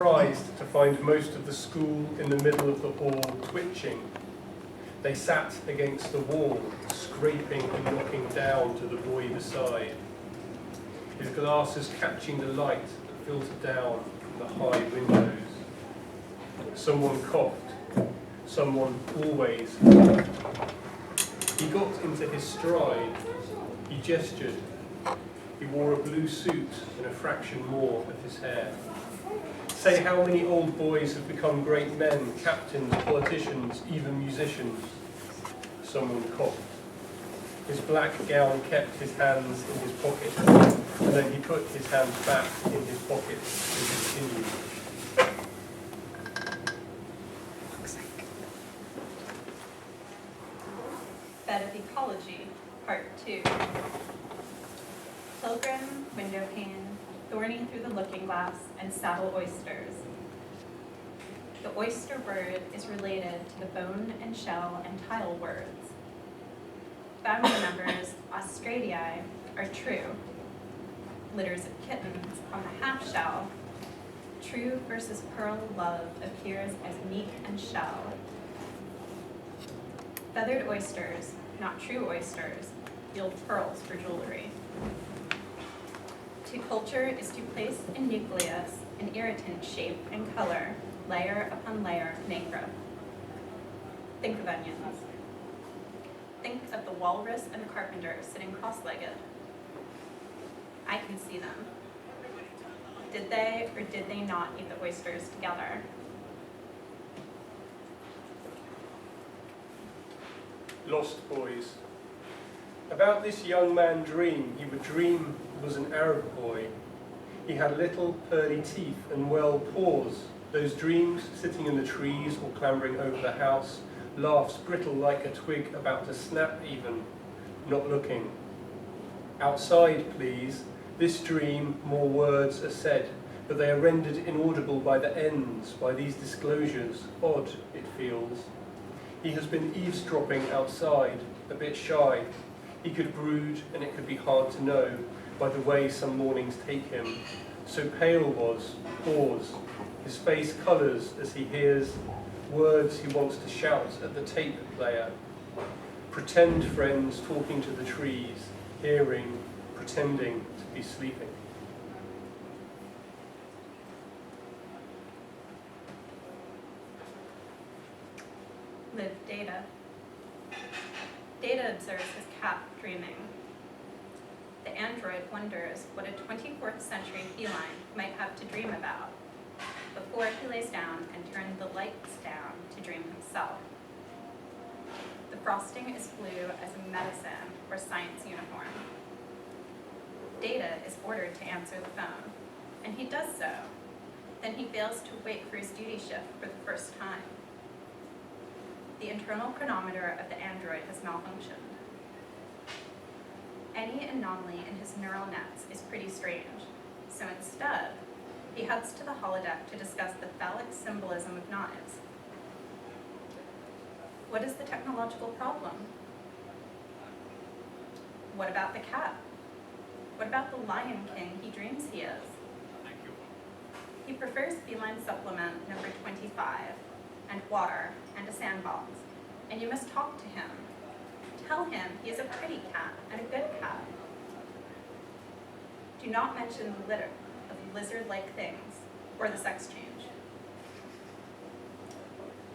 Surprised to find most of the school in the middle of the hall twitching. They sat against the wall, scraping and knocking down to the boy beside, his glasses catching the light that filtered down from the high windows. Someone coughed, someone always coughed. He got into his stride, he gestured. He wore a blue suit and a fraction more of his hair. Say how many old boys have become great men, captains, politicians, even musicians. Someone coughed. His black gown kept his hands in his pocket, and then he put his hands back in his pockets and continued. Bed of Ecology, Part 2. Pilgrim, windowpane, thorny through the looking glass, and saddle oysters. The oyster word is related to the bone and shell and tile words. Family members, Australiae, are true. Litters of kittens on the half shell. True versus pearl love appears as meat and shell. Feathered oysters, not true oysters, yield pearls for jewelry. To culture is to place in nucleus an irritant shape and color, layer upon layer, nacre. Think of onions. Think of the walrus and the carpenter sitting cross-legged. I can see them. Did they or did they not eat the oysters together? Lost boys. About this young man he would dream was an Arab boy. He had little pearly teeth and well paws. Those dreams, sitting in the trees or clambering over the house, laughs brittle like a twig about to snap even, not looking. Outside, please, this dream, more words are said, but they are rendered inaudible by the ends, by these disclosures, odd it feels. He has been eavesdropping outside, a bit shy. He could brood, and it could be hard to know by the way some mornings take him. So pale was, pause, his face colours as he hears words he wants to shout at the tape player. Pretend friends talking to the trees, hearing, pretending to be sleeping. Live Data. Data observes his cat dreaming. The android wonders what a 24th century feline might have to dream about before he lays down and turns the lights down to dream himself. The frosting is blue as a medicine or science uniform. Data is ordered to answer the phone, and he does so. Then he fails to wait for his duty shift for the first time. The internal chronometer of the android has malfunctioned. Any anomaly in his neural nets is pretty strange, so instead, he heads to the holodeck to discuss the phallic symbolism of knives. What is the technological problem? What about the cat? What about the Lion King he dreams he is? He prefers feline supplement number 25, and water, and a sandbox, and you must talk to him. Tell him he is a pretty cat and a good cat. Do not mention the litter of lizard-like things or the sex change.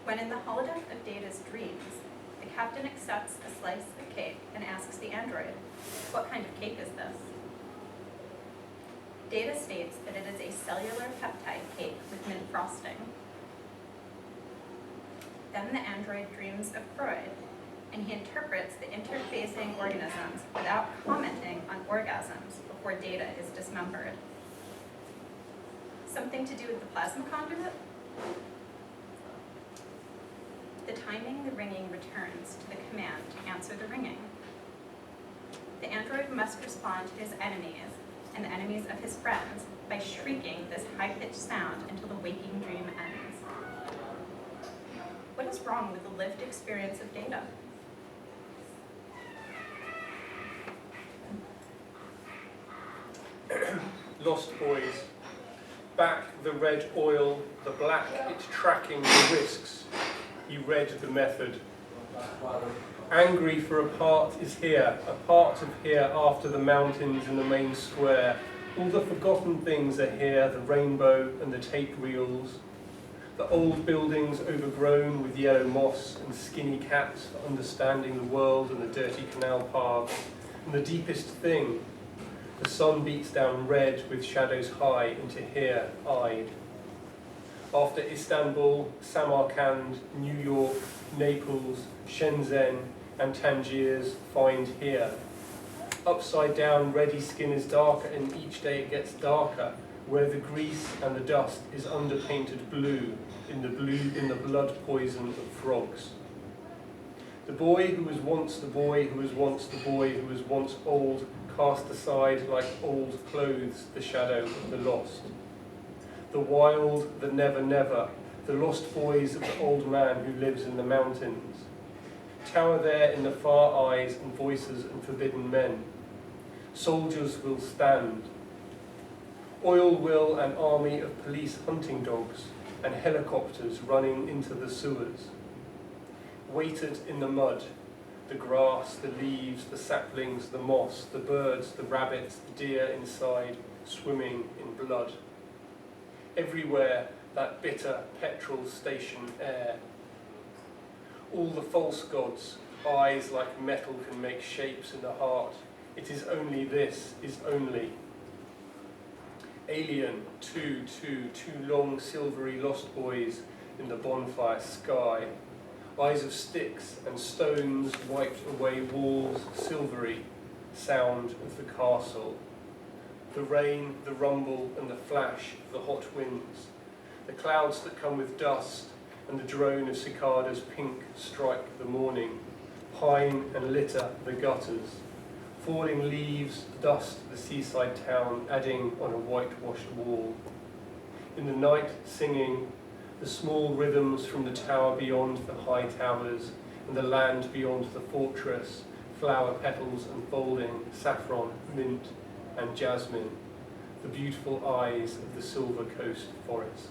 When in the holodeck of Data's dreams, the captain accepts a slice of cake and asks the android, "What kind of cake is this?" Data states that it is a cellular peptide cake with mint frosting. Then the android dreams of Freud, and he interprets the interfacing organisms without commenting on orgasms before Data is dismembered. Something to do with the plasma conduit? The timing the ringing returns to the command to answer the ringing. The android must respond to his enemies and the enemies of his friends by shrieking this high-pitched sound until the waking dream ends. What is wrong with the lived experience of Data? Lost boys. Back the red oil, the black it's tracking the risks. He read the method. Angry for a part is here, a part of here after the mountains in the main square. All the forgotten things are here, the rainbow and the tape reels. The old buildings overgrown with yellow moss and skinny cats for understanding the world and the dirty canal paths. And the deepest thing, the sun beats down red with shadows high into here, eyed. After Istanbul, Samarkand, New York, Naples, Shenzhen and Tangiers find here. Upside down, reddy skin is darker and each day it gets darker, where the grease and the dust is underpainted blue in the blood poison of frogs. The boy who was once the boy who was once the boy who was once old cast aside like old clothes the shadow of the lost. The wild, the never, the lost boys of the old man who lives in the mountains. Tower there in the far eyes and voices and forbidden men. Soldiers will stand. Oil will an army of police hunting dogs and helicopters running into the sewers. Weighted in the mud, the grass, the leaves, the saplings, the moss, the birds, the rabbits, the deer inside, swimming in blood. Everywhere that bitter petrol station air. All the false gods, eyes like metal can make shapes in the heart. It is only this, is only. Alien, two long silvery lost boys in the bonfire sky. Eyes of sticks and stones wiped away walls, silvery, sound of the castle. The rain, the rumble and the flash of the hot winds. The clouds that come with dust and the drone of cicadas pink strike the morning. Pine and litter the gutters. Falling leaves dust the seaside town, adding on a whitewashed wall. In the night singing, the small rhythms from the tower beyond the high towers, and the land beyond the fortress, flower petals unfolding, saffron, mint, and jasmine, the beautiful eyes of the Silver Coast forest.